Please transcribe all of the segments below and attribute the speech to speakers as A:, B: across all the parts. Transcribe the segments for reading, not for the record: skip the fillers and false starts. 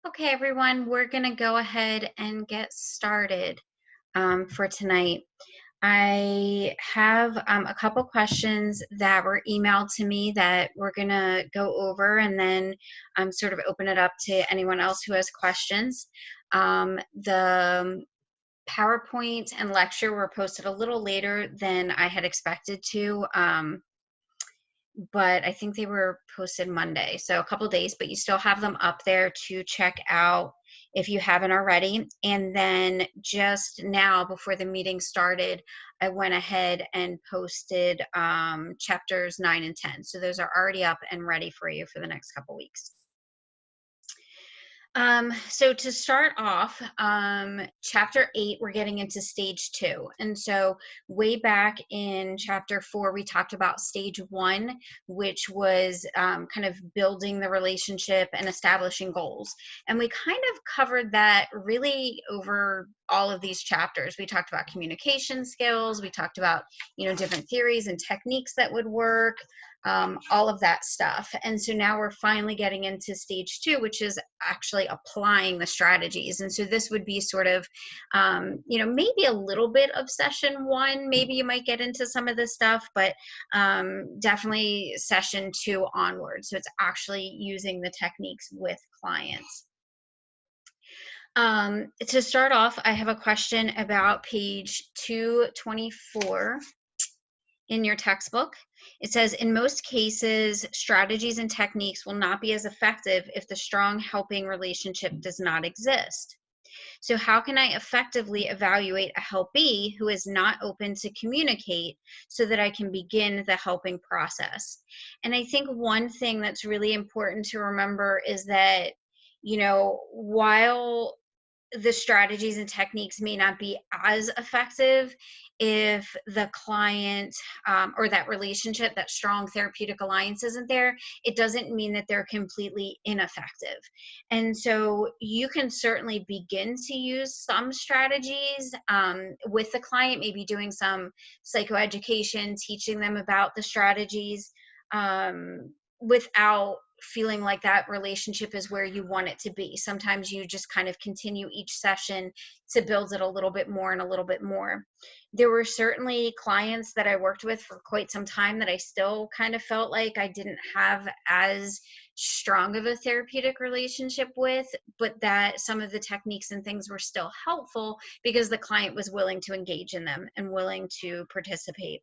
A: Okay, everyone, we're going to go ahead and get started for tonight. I have a couple questions that were emailed to me that we're going to go over and then sort of open it up to anyone else who has questions. The PowerPoint and lecture were posted a little later than I had expected to. But I think they were posted Monday, so a couple days, but you still have them up there to check out if you haven't already. And then just now, before the meeting started, I went ahead and posted chapters 9 and 10. So those are already up and ready for you for the next couple weeks. So to start off, chapter 8, we're getting into stage 2. And so way back in chapter 4, we talked about stage 1, which was kind of building the relationship and establishing goals. And we kind of covered that really over all of these chapters. We talked about communication skills. We talked about, different theories and techniques that would work. All of that stuff. And so now we're finally getting into stage 2, which is actually applying the strategies. And so this would be sort of, maybe a little bit of session 1. Maybe you might get into some of this stuff, but definitely session 2 onward. So it's actually using the techniques with clients. To start off, I have a question about page 224 in your textbook. It says, in most cases, strategies and techniques will not be as effective if the strong helping relationship does not exist. So how can I effectively evaluate a helpee who is not open to communicate so that I can begin the helping process? And I think one thing that's really important to remember is that, while the strategies and techniques may not be as effective if the client or that relationship, that strong therapeutic alliance isn't there, it doesn't mean that they're completely ineffective. And so you can certainly begin to use some strategies with the client, maybe doing some psychoeducation, teaching them about the strategies without feeling like that relationship is where you want it to be. Sometimes you just kind of continue each session to build it a little bit more and a little bit more. There were certainly clients that I worked with for quite some time that I still kind of felt like I didn't have as strong of a therapeutic relationship with, but that some of the techniques and things were still helpful because the client was willing to engage in them and willing to participate.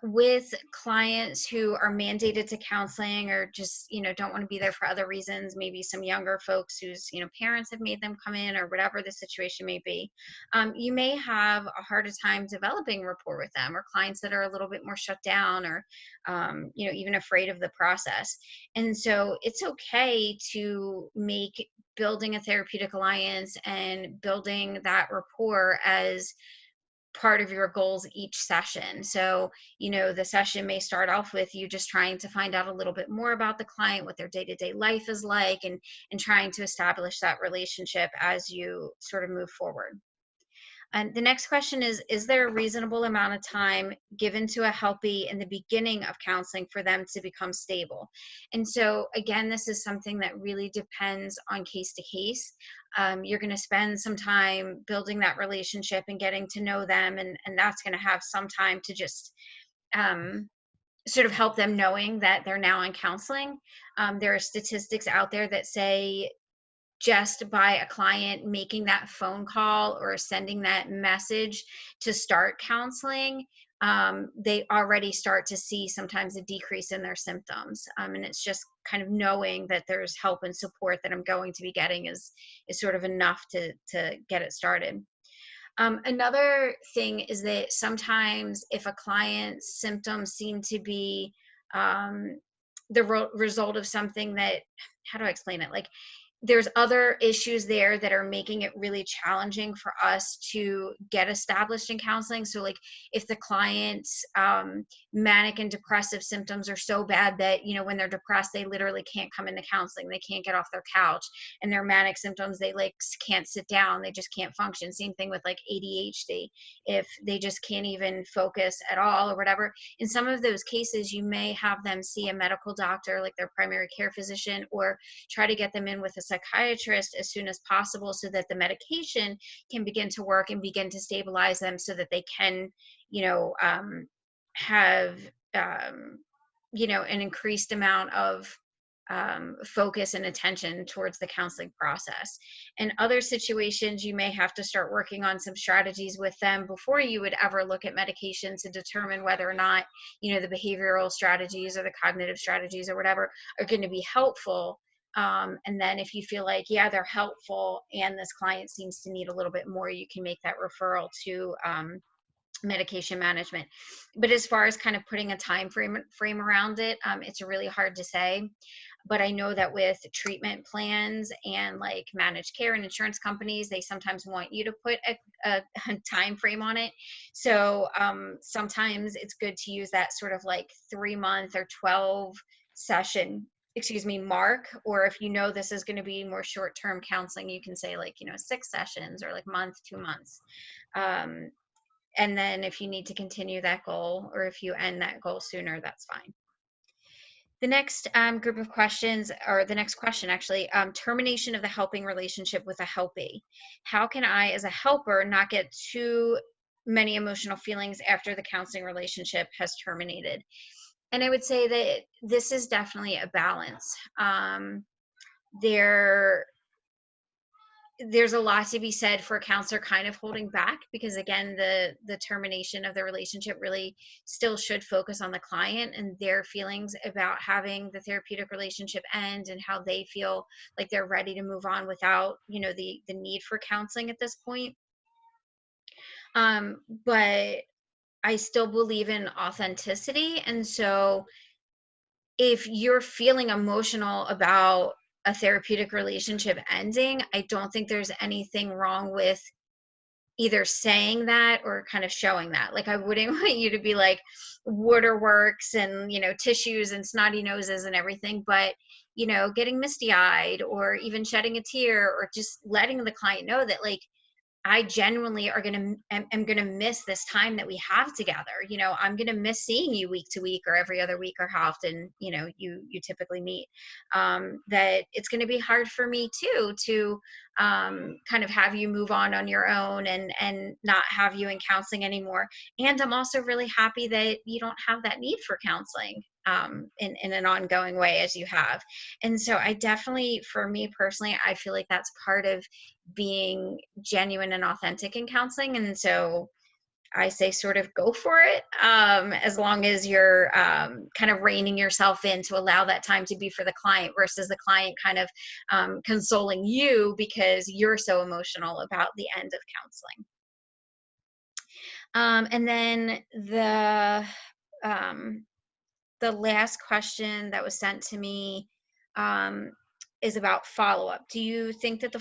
A: With clients who are mandated to counseling or just don't want to be there for other reasons, maybe some younger folks whose parents have made them come in or whatever the situation may be, you may have a harder time developing rapport with them, or clients that are a little bit more shut down or even afraid of the process. And so it's okay to make building a therapeutic alliance and building that rapport as part of your goals each session. So, the session may start off with you just trying to find out a little bit more about the client, what their day-to-day life is like, and trying to establish that relationship as you sort of move forward. And the next question is there a reasonable amount of time given to a helpee in the beginning of counseling for them to become stable? And so, again, this is something that really depends on case to case. You're going to spend some time building that relationship and getting to know them, and that's going to have some time to just sort of help them knowing that they're now in counseling. There are statistics out there that say just by a client making that phone call or sending that message to start counseling, they already start to see sometimes a decrease in their symptoms. And it's just kind of knowing that there's help and support that I'm going to be getting is sort of enough to get it started. Another thing is that sometimes if a client's symptoms seem to be the result of something that, how do I explain it? Like, there's other issues there that are making it really challenging for us to get established in counseling. So like if the client's manic and depressive symptoms are so bad that, when they're depressed, they literally can't come into counseling, they can't get off their couch, and their manic symptoms, they like can't sit down, they just can't function. Same thing with like ADHD. If they just can't even focus at all or whatever, in some of those cases, you may have them see a medical doctor, like their primary care physician, or try to get them in with a psychiatrist as soon as possible so that the medication can begin to work and begin to stabilize them so that they can, have, an increased amount of focus and attention towards the counseling process. In other situations, you may have to start working on some strategies with them before you would ever look at medication to determine whether or not, the behavioral strategies or the cognitive strategies or whatever are going to be helpful. And then if you feel like, yeah, they're helpful and this client seems to need a little bit more, you can make that referral to medication management. But as far as kind of putting a time frame around it, it's really hard to say. But I know that with treatment plans and like managed care and insurance companies, they sometimes want you to put a time frame on it. So sometimes it's good to use that sort of like 3 month or 12 session, mark. Or if this is going to be more short-term counseling, you can say like 6 sessions or like month, 2 months. And then if you need to continue that goal, or if you end that goal sooner, that's fine. The next group of questions, or the next question actually, termination of the helping relationship with a helpee. How can I, as a helper, not get too many emotional feelings after the counseling relationship has terminated? And I would say that this is definitely a balance. There's a lot to be said for a counselor kind of holding back, because again, the termination of the relationship really still should focus on the client and their feelings about having the therapeutic relationship end, and how they feel like they're ready to move on without the need for counseling at this point. But I still believe in authenticity, and so if you're feeling emotional about a therapeutic relationship ending, I don't think there's anything wrong with either saying that or kind of showing that. Like, I wouldn't want you to be like waterworks and, tissues and snotty noses and everything, but, getting misty eyed or even shedding a tear, or just letting the client know that, like, I genuinely am gonna miss this time that we have together. I'm gonna miss seeing you week to week or every other week, or how often you typically meet. That it's gonna be hard for me too to kind of have you move on your own, and not have you in counseling anymore. And I'm also really happy that you don't have that need for counseling in an ongoing way as you have. And so I definitely, for me personally, I feel like that's part of being genuine and authentic in counseling. And so I say sort of go for it, as long as you're kind of reining yourself in to allow that time to be for the client, versus the client kind of consoling you because you're so emotional about the end of counseling. And then um, the last question that was sent to me is about follow-up. Do you think that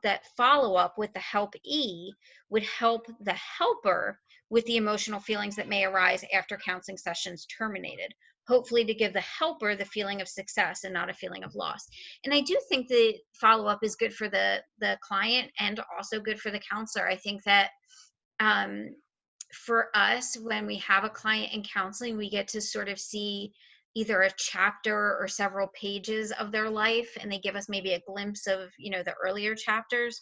A: that follow-up with the helpee would help the helper with the emotional feelings that may arise after counseling sessions terminated? Hopefully to give the helper the feeling of success and not a feeling of loss. And I do think the follow-up is good for the client and also good for the counselor. I think that um, for us, when we have a client in counseling, we get to sort of see either a chapter or several pages of their life, and they give us maybe a glimpse of the earlier chapters.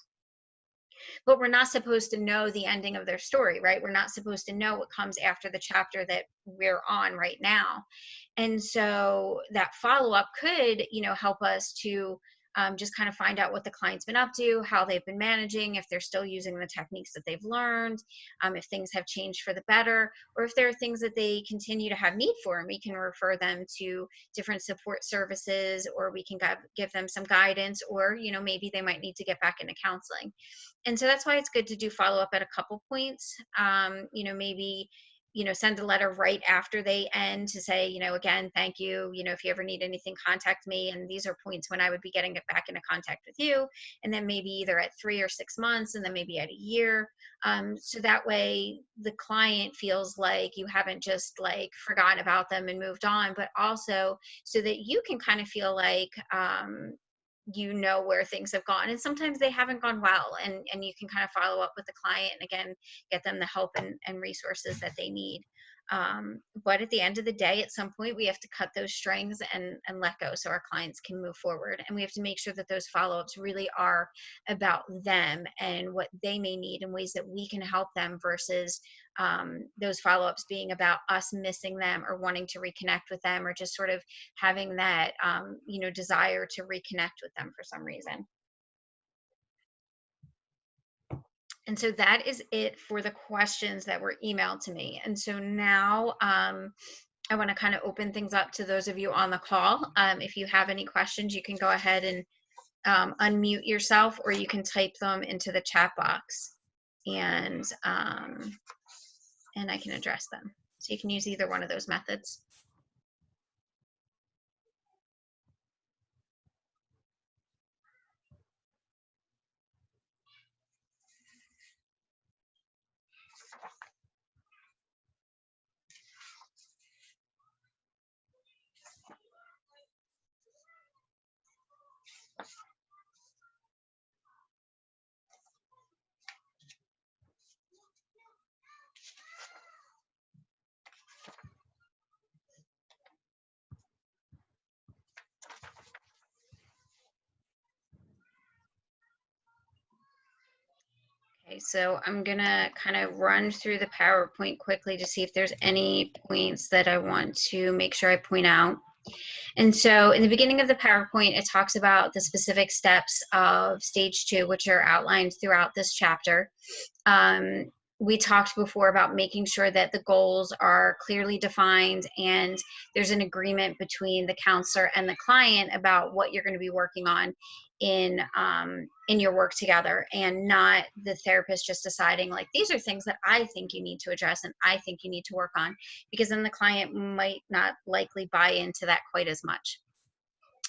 A: But we're not supposed to know the ending of their story, right? We're not supposed to know what comes after the chapter that we're on right now. And so that follow-up could help us to just kind of find out what the client's been up to, how they've been managing, if they're still using the techniques that they've learned, if things have changed for the better, or if there are things that they continue to have need for, and we can refer them to different support services, or we can give them some guidance, or maybe they might need to get back into counseling. And so that's why it's good to do follow up at a couple points. Maybe send a letter right after they end to say, again, thank you. If you ever need anything, contact me. And these are points when I would be getting back into contact with you. And then maybe either at 3 or 6 months, and then maybe at a year. So that way the client feels like you haven't just like forgotten about them and moved on, but also so that you can kind of feel like, where things have gone, and sometimes they haven't gone well, and you can kind of follow up with the client and again get them the help and resources that they need. But at the end of the day, at some point we have to cut those strings and let go so our clients can move forward, and we have to make sure that those follow-ups really are about them and what they may need and ways that we can help them versus those follow-ups being about us missing them or wanting to reconnect with them or just sort of having that desire to reconnect with them for some reason. And so that is it for the questions that were emailed to me. And so now I want to kind of open things up to those of you on the call. If you have any questions, you can go ahead and unmute yourself, or you can type them into the chat box, and I can address them. So you can use either one of those methods. Okay, so I'm gonna kind of run through the PowerPoint quickly to see if there's any points that I want to make sure I point out. And so in the beginning of the PowerPoint, it talks about the specific steps of stage 2, which are outlined throughout this chapter. We talked before about making sure that the goals are clearly defined and there's an agreement between the counselor and the client about what you're going to be working on in your work together, and not the therapist just deciding like, these are things that I think you need to address and I think you need to work on, because then the client might not likely buy into that quite as much.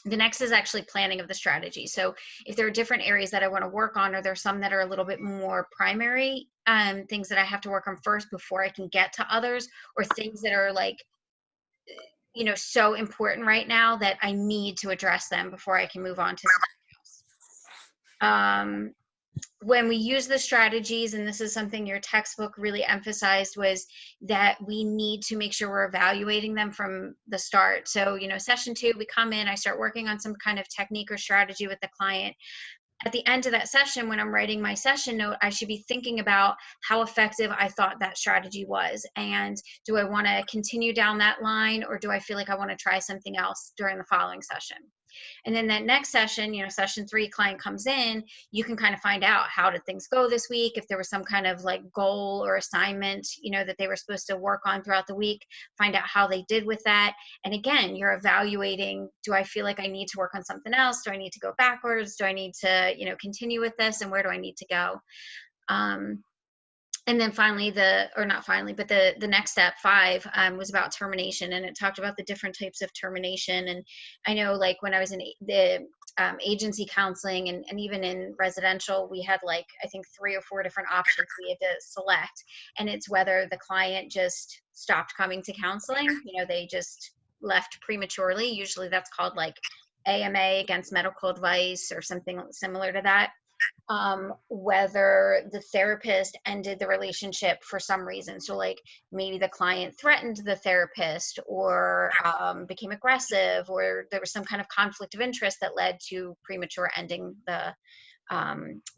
A: The next is actually planning of the strategy. So if there are different areas that I want to work on, or there's some that are a little bit more primary, things that I have to work on first before I can get to others, or things that are like, so important right now that I need to address them before I can move on to something else. When we use the strategies, and this is something your textbook really emphasized, was that we need to make sure we're evaluating them from the start. So, session 2, we come in, I start working on some kind of technique or strategy with the client. At the end of that session, when I'm writing my session note, I should be thinking about how effective I thought that strategy was. And do I want to continue down that line, or do I feel like I want to try something else during the following session? And then that next session, session 3, client comes in, you can kind of find out, how did things go this week? If there was some kind of like goal or assignment, that they were supposed to work on throughout the week, find out how they did with that. And again, you're evaluating, do I feel like I need to work on something else? Do I need to go backwards? Do I need to, continue with this? And where do I need to go? And then finally, the next step, 5, was about termination, and it talked about the different types of termination. And I know, like, when I was in the agency counseling and even in residential, we had like, I think 3 or 4 different options we had to select. And it's whether the client just stopped coming to counseling, they just left prematurely. Usually that's called like AMA, against medical advice, or something similar to that. Whether the therapist ended the relationship for some reason. So like, maybe the client threatened the therapist, or became aggressive, or there was some kind of conflict of interest that led to premature ending the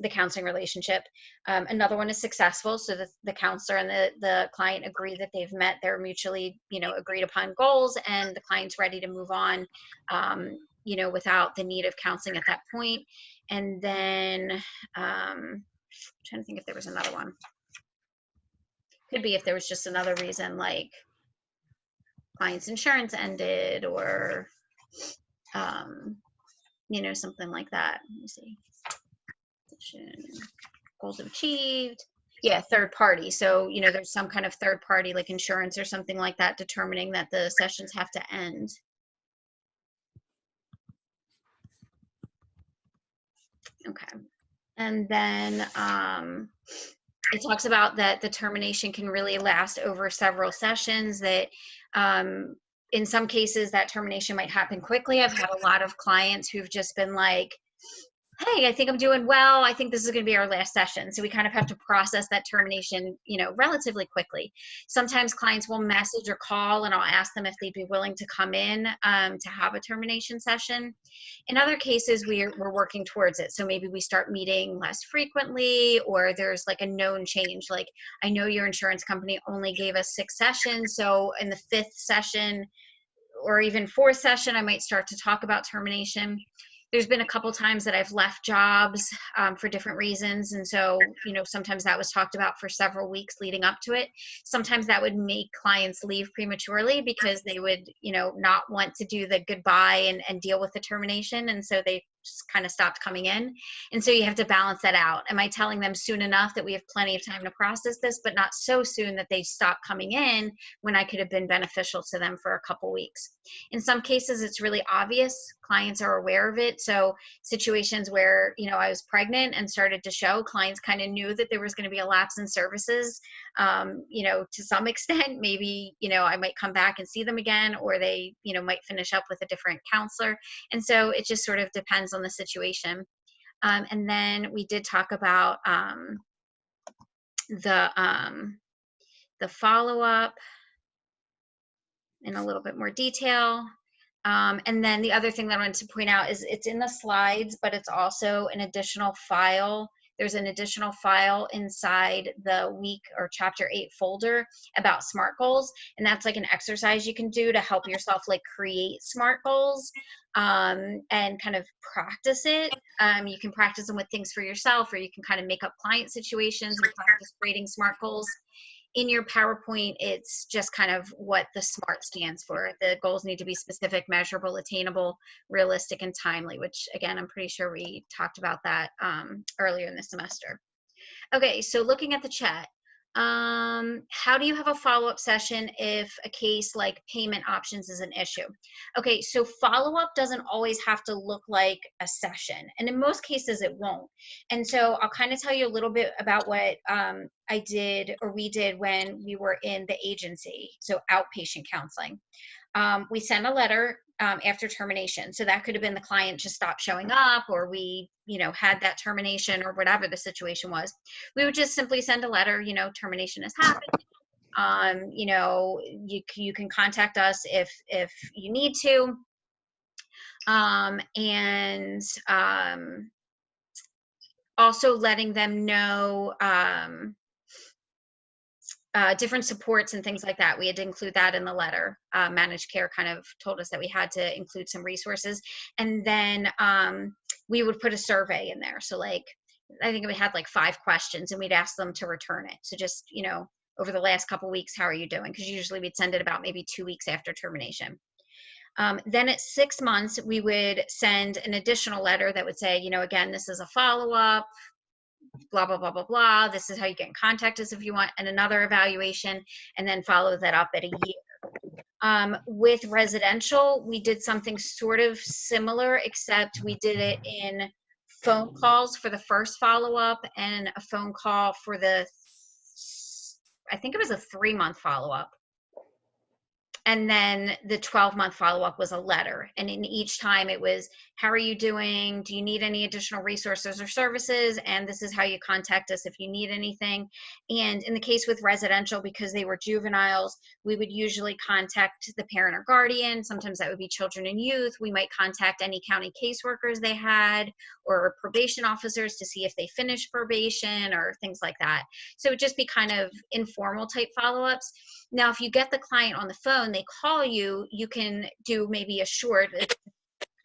A: counseling relationship. Another one is successful. So the counselor and the client agree that they've met their mutually, agreed upon goals, and the client's ready to move on, without the need of counseling at that point. And then I'm trying to think if there was another one. Could be if there was just another reason, like client's insurance ended, or something like that. Let me see. Goals achieved. Yeah, third party. So, there's some kind of third party like insurance or something like that determining that the sessions have to end. Okay. And then it talks about that the termination can really last over several sessions, that in some cases that termination might happen quickly. I've had a lot of clients who've just been like, hey, I think I'm doing well. I think this is going to be our last session. So we kind of have to process that termination, relatively quickly. Sometimes clients will message or call, and I'll ask them if they'd be willing to come in to have a termination session. In other cases, we're working towards it. So maybe we start meeting less frequently, or there's like a known change. Like, I know your insurance company only gave us 6 sessions. So in the 5th session, or even 4th session, I might start to talk about termination. There's been a couple times that I've left jobs for different reasons. And so, sometimes that was talked about for several weeks leading up to it. Sometimes that would make clients leave prematurely because they would, not want to do the goodbye and deal with the termination. And so they just kind of stopped coming in. And so you have to balance that out. Am I telling them soon enough that we have plenty of time to process this, but not so soon that they stop coming in when I could have been beneficial to them for a couple weeks? In some cases, it's really obvious. Clients are aware of it. So situations where, I was pregnant and started to show, clients kind of knew that there was going to be a lapse in services, to some extent. Maybe, I might come back and see them again, or they, might finish up with a different counselor. And so it just sort of depends on the situation. And then we did talk about the follow-up in a little bit more detail. And then the other thing that I wanted to point out is it's in the slides, but it's also an additional file. There's an additional file inside the week or chapter 8 folder about SMART goals. And that's like an exercise you can do to help yourself like create SMART goals and kind of practice it. You can practice them with things for yourself, or you can kind of make up client situations and practice creating SMART goals. In your PowerPoint, it's just kind of what the SMART stands for. The goals need to be specific, measurable, attainable, realistic, and timely, which again, I'm pretty sure we talked about that earlier in the semester. Okay, so looking at the chat, how do you have a follow-up session if a case like payment options is an issue? Okay, so follow-up doesn't always have to look like a session, and in most cases it won't. And so I'll kind of tell you a little bit about what I did, or we did, when we were in the agency, so outpatient counseling. We sent a letter after termination. So that could have been the client just stopped showing up, or we, had that termination, or whatever the situation was. We would just simply send a letter, termination has happened. You can contact us if you need to. And also letting them know different supports and things like that. We had to include that in the letter. Managed care kind of told us that we had to include some resources. And then we would put a survey in there. So like, I think we had like 5 questions, and we'd ask them to return it. So just, over the last couple weeks, how are you doing? Because usually we'd send it about maybe 2 weeks after termination. Then at 6 months, we would send an additional letter that would say, again, this is a follow-up, blah, blah, blah, blah, blah. This is how you get in contact us if you want, and another evaluation, and then follow that up at a year. With residential, we did something sort of similar, except we did it in phone calls for the first follow-up, and a phone call for I think it was a 3-month follow-up. And then the 12-month follow-up was a letter. And in each time it was, how are you doing? Do you need any additional resources or services? And this is how you contact us if you need anything. And in the case with residential, because they were juveniles, we would usually contact the parent or guardian. Sometimes that would be children and youth. We might contact any county caseworkers they had, or probation officers, to see if they finished probation or things like that. So it would just be kind of informal type follow-ups. Now, if you get the client on the phone, they call you, you can do maybe a short, it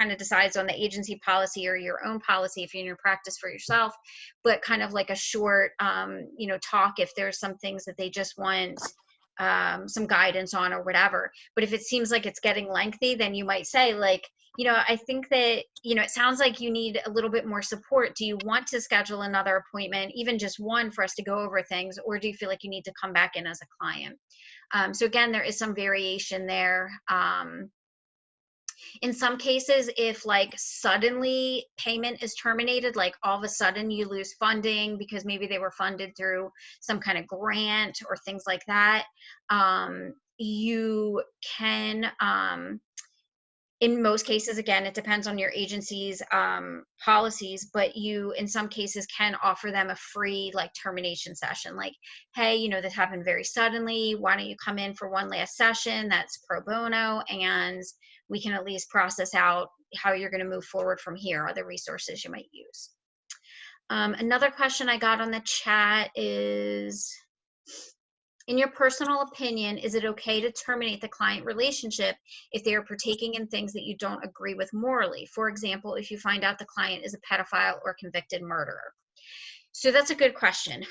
A: kind of decides on the agency policy or your own policy if you're in your practice for yourself, but kind of like a short, talk if there's some things that they just want some guidance on or whatever. But if it seems like it's getting lengthy, then you might say like, I think that, it sounds like you need a little bit more support. Do you want to schedule another appointment, even just one, for us to go over things, or do you feel like you need to come back in as a client? So again, there is some variation there. In some cases, if like suddenly payment is terminated, like all of a sudden you lose funding because maybe they were funded through some kind of grant or things like that, you can, in most cases, again, it depends on your agency's policies, but you, in some cases, can offer them a free like termination session. Like, hey, this happened very suddenly. Why don't you come in for one last session that's pro bono, and we can at least process out how you're going to move forward from here, other resources you might use. Another question I got on the chat is, in your personal opinion, is it okay to terminate the client relationship if they are partaking in things that you don't agree with morally? For example, if you find out the client is a pedophile or convicted murderer. So that's a good question.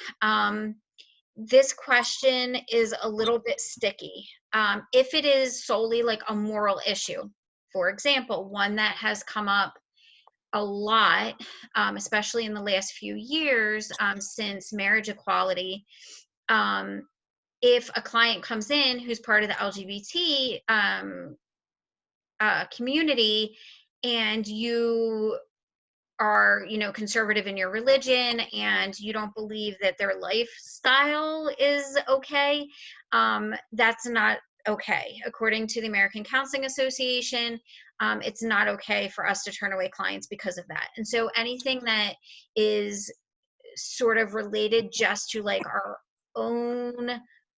A: This question is a little bit sticky. If it is solely like a moral issue, for example, one that has come up a lot, especially in the last few years, since marriage equality, if a client comes in who's part of the LGBT community, and you are, conservative in your religion, and you don't believe that their lifestyle is okay, that's not okay. According to the American Counseling Association, it's not okay for us to turn away clients because of that. And so anything that is sort of related just to like our own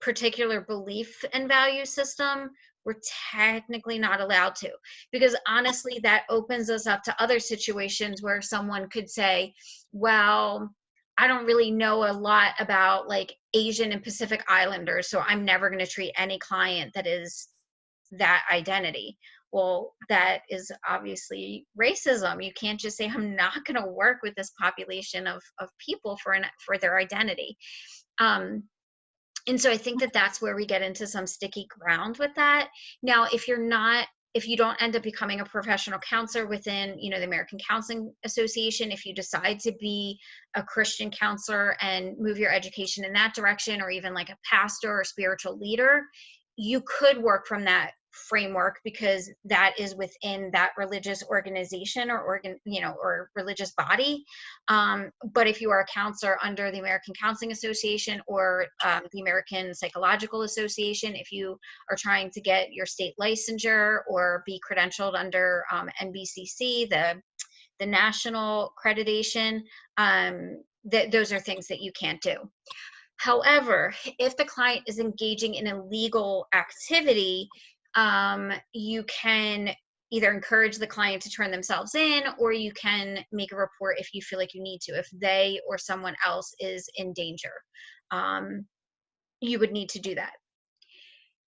A: particular belief and value system, we're technically not allowed to, because honestly that opens us up to other situations where someone could say, well, I don't really know a lot about like Asian and Pacific Islanders, so I'm never going to treat any client that is that identity. Well, that is obviously racism. You can't just say, I'm not going to work with this population of people for their identity. And so I think that that's where we get into some sticky ground with that. Now, if you don't end up becoming a professional counselor within, the American Counseling Association, if you decide to be a Christian counselor and move your education in that direction, or even like a pastor or spiritual leader, you could work from that framework, because that is within that religious organization or or religious body. But if you are a counselor under the American Counseling Association or the American Psychological Association, if you are trying to get your state licensure or be credentialed under NBCC, the national accreditation, those are things that you can't do. However, if the client is engaging in illegal activity, you can either encourage the client to turn themselves in, or you can make a report if you feel like you need to. If they or someone else is in danger, you would need to do that.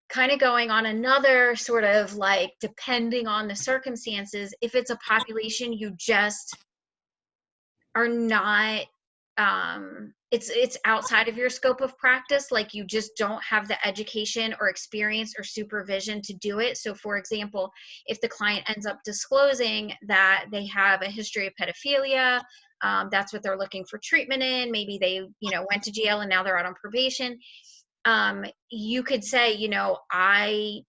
A: Kind of going on another sort of like, depending on the circumstances, if it's a population you just are not, it's outside of your scope of practice, like you just don't have the education or experience or supervision to do it. So for example, if the client ends up disclosing that they have a history of pedophilia, that's what they're looking for treatment in, maybe they went to jail and now they're out on probation, you could say, I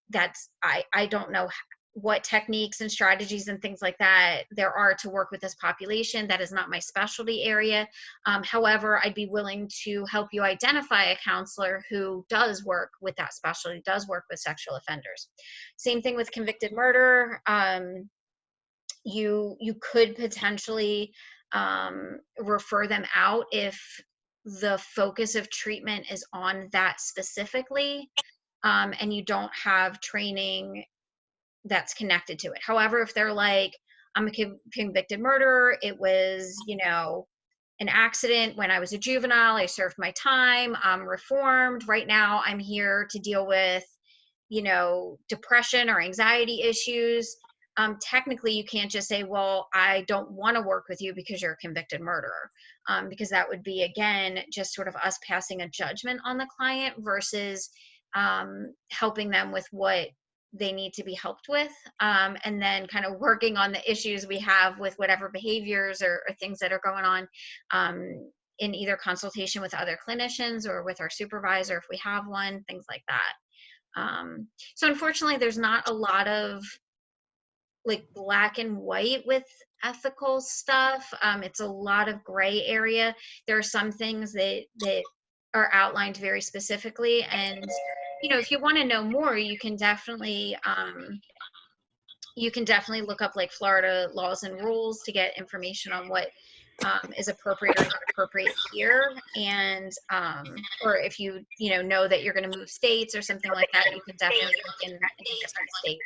A: don't know what techniques and strategies and things like that there are to work with this population. That is not my specialty area. However, I'd be willing to help you identify a counselor who does work with that specialty, does work with sexual offenders. Same thing with convicted murder. You could potentially refer them out if the focus of treatment is on that specifically, and you don't have training that's connected to it. However, if they're like, I'm a convicted murderer, it was, an accident when I was a juvenile, I served my time, I'm reformed, right now I'm here to deal with, depression or anxiety issues, technically you can't just say, well, I don't want to work with you because you're a convicted murderer, because that would be, again, just sort of us passing a judgment on the client versus helping them with what they need to be helped with, and then kind of working on the issues we have with whatever behaviors or things that are going on, in either consultation with other clinicians or with our supervisor if we have one, things like that. So unfortunately, there's not a lot of like black and white with ethical stuff. It's a lot of gray area. There are some things that are outlined very specifically, and if you want to know more, you can definitely look up like Florida laws and rules to get information on what is appropriate or not appropriate here. And or if know that you're going to move states or something like that, you can definitely look in different states.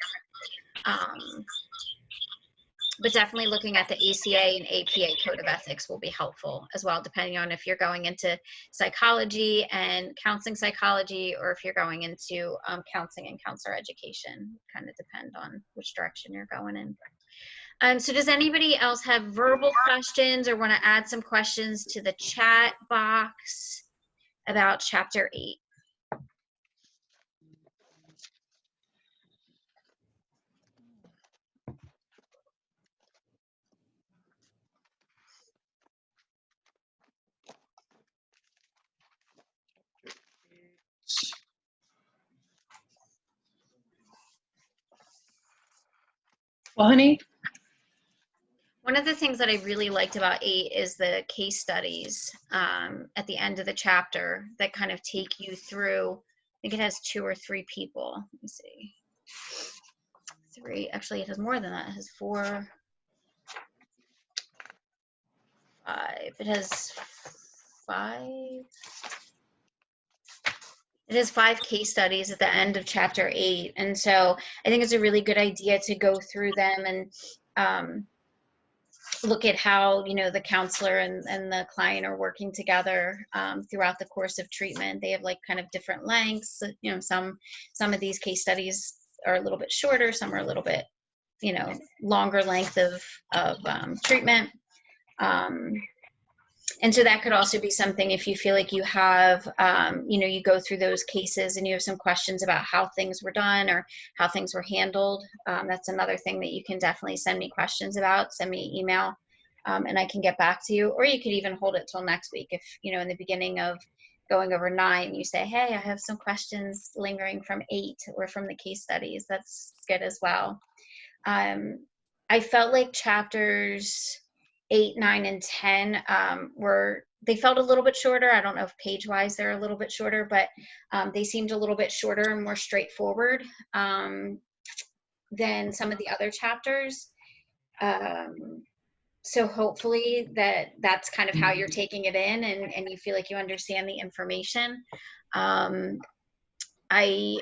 A: But definitely looking at the ACA and APA code of ethics will be helpful as well, depending on if you're going into psychology and counseling psychology, or if you're going into counseling and counselor education. Kind of depend on which direction you're going in. So does anybody else have verbal questions or want to add some questions to the chat box about Chapter 8?
B: Well, honey,
A: One of the things that I really liked about 8 is the case studies at the end of the chapter that kind of take you through. I think it has 2 or 3 people. Let me see. 3. Actually, it has more than that. It has 4, 5. It has 5. It has 5 case studies at the end of Chapter 8. And so I think it's a really good idea to go through them and look at how the counselor and the client are working together throughout the course of treatment. They have like kind of different lengths. Some of these case studies are a little bit shorter, some are a little bit longer length of treatment. And so that could also be something if you feel like you have, you go through those cases and you have some questions about how things were done or how things were handled. That's another thing that you can definitely send me questions about. Send me an email and I can get back to you. Or you could even hold it till next week. If, in the beginning of going over 9, you say, hey, I have some questions lingering from 8 or from the case studies. That's good as well. I felt like chapters 8, 9, and 10 they felt a little bit shorter. I don't know if page-wise they're a little bit shorter, but they seemed a little bit shorter and more straightforward than some of the other chapters. So hopefully that's kind of how you're taking it in and you feel like you understand the information. I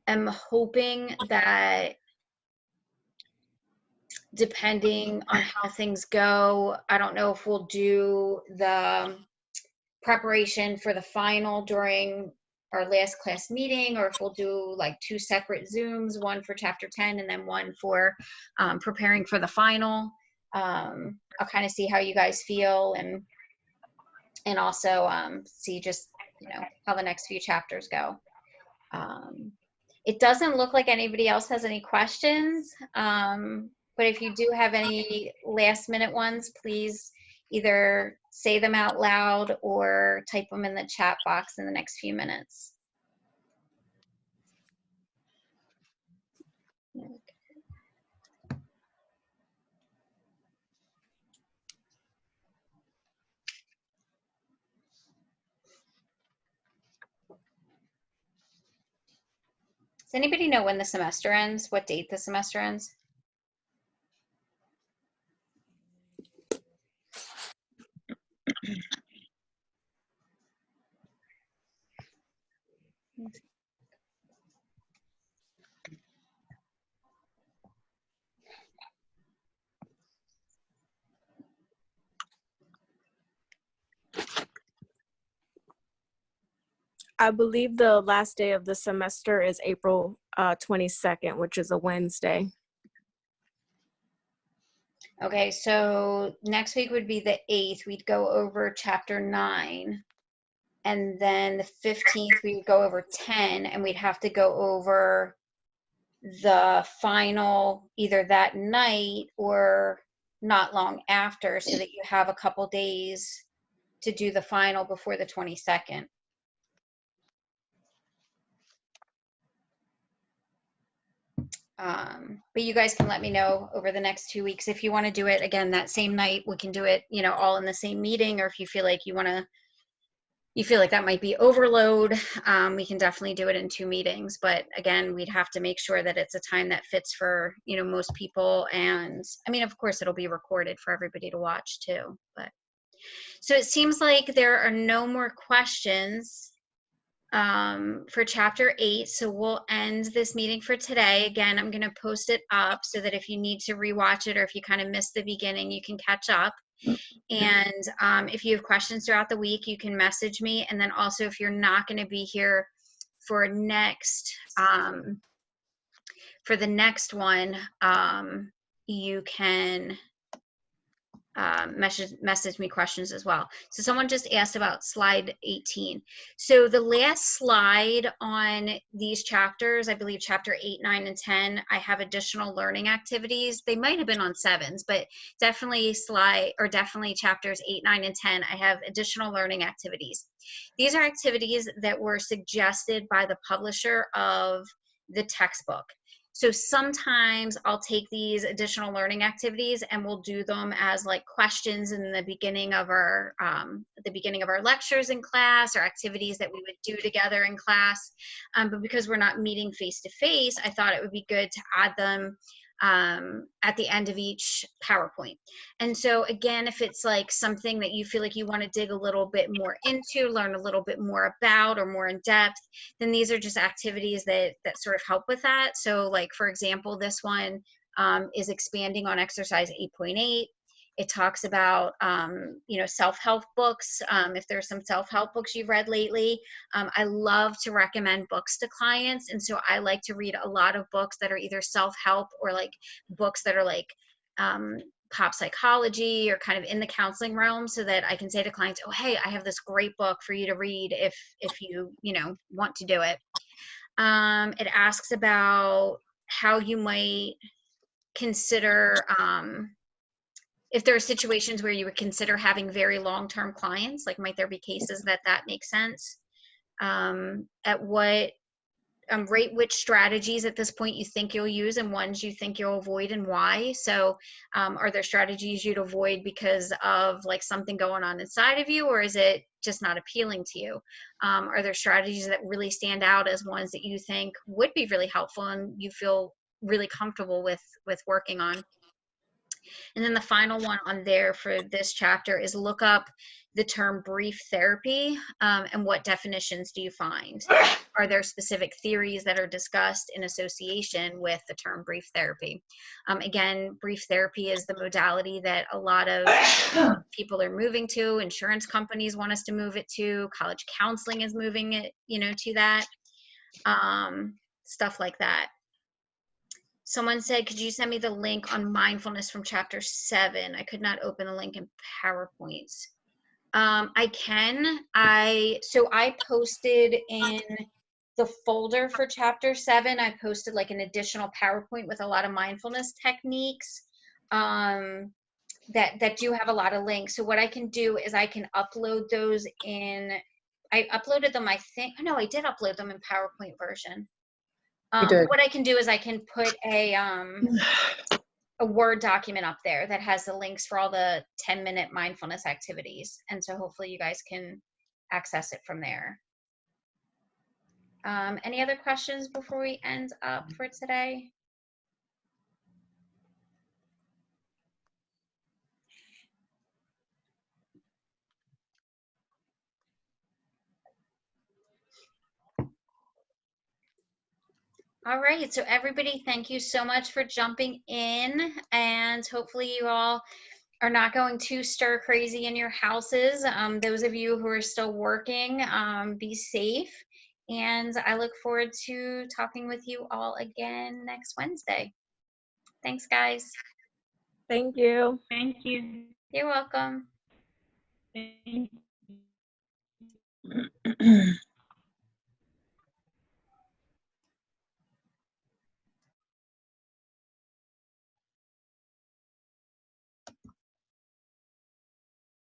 A: am hoping that depending on how things go, I don't know if we'll do the preparation for the final during our last class meeting, or if we'll do like 2 separate Zooms, one for chapter 10 and then one for preparing for the final. I'll kind of see how you guys feel and also see just how the next few chapters go. It doesn't look like anybody else has any questions. But if you do have any last minute ones, please either say them out loud or type them in the chat box in the next few minutes. Does anybody know when the semester ends? What date the semester ends?
C: I believe the last day of the semester is April 22nd, which is a Wednesday.
A: Okay, so next week would be the 8th. We'd go over chapter 9. And then the 15th, we would go over 10, and we'd have to go over the final either that night or not long after, so that you have a couple days to do the final before the 22nd. But you guys can let me know over the next 2 weeks if you want to do it again that same night. We can do it, you know, all in the same meeting, or if you feel like you feel like that might be overload, we can definitely do it in 2 meetings. But again, we'd have to make sure that it's a time that fits for, you know, most people. And I mean, of course, it'll be recorded for everybody to watch too. But so it seems like there are no more questions for chapter 8. So we'll end this meeting for today. Again, I'm going to post it up so that if you need to rewatch it, or if you kind of missed the beginning, you can catch up. And if you have questions throughout the week, you can message me. And then also, if you're not going to be here for the next one, you can message me questions as well. So someone just asked about slide 18. So the last slide on these chapters, I believe chapter 8, 9, and 10, I have additional learning activities. They might have been on 7s, but definitely definitely chapters 8, 9, and 10, I have additional learning activities. These are activities that were suggested by the publisher of the textbook. So sometimes I'll take these additional learning activities and we'll do them as like questions in the beginning of our lectures in class, or activities that we would do together in class. But because we're not meeting face to face, I thought it would be good to add them at the end of each PowerPoint. And so again, if it's like something that you feel like you want to dig a little bit more into, learn a little bit more about, or more in depth, then these are just activities that sort of help with that. So like, for example, this one is expanding on exercise 8.8. It talks about, you know, self-help books. If there's some self-help books you've read lately, I love to recommend books to clients. And so I like to read a lot of books that are either self-help or like books that are like pop psychology or kind of in the counseling realm, so that I can say to clients, oh, hey, I have this great book for you to read if you know, want to do it. It asks about how you might consider, if there are situations where you would consider having very long-term clients, like might there be cases that makes sense? At what rate which strategies at this point you think you'll use, and ones you think you'll avoid, and why. So are there strategies you'd avoid because of like something going on inside of you, or is it just not appealing to you? Are there strategies that really stand out as ones that you think would be really helpful and you feel really comfortable with working on? And then the final one on there for this chapter is look up the term brief therapy, and what definitions do you find? Are there specific theories that are discussed in association with the term brief therapy? Again, brief therapy is the modality that a lot of people are moving to. Insurance companies want us to move it to. College counseling is moving it, you know, to that. Stuff like that. Someone said, could you send me the link on mindfulness from chapter 7? I could not open the link in PowerPoints. I can. So I posted in the folder for chapter 7, I posted like an additional PowerPoint with a lot of mindfulness techniques that do have a lot of links. So what I can do is I can upload those in, I uploaded them, I think, no, I did upload them in PowerPoint version. What I can do is I can put a Word document up there that has the links for all the 10-minute mindfulness activities. And so hopefully you guys can access it from there. Any other questions before we end up for today? All right, so everybody, thank you so much for jumping in, and hopefully you all are not going too stir crazy in your houses. Those of you who are still working, be safe, and I look forward to talking with you all again next Wednesday. Thanks, guys.
C: Thank you.
B: Thank you.
A: You're welcome.
B: Thank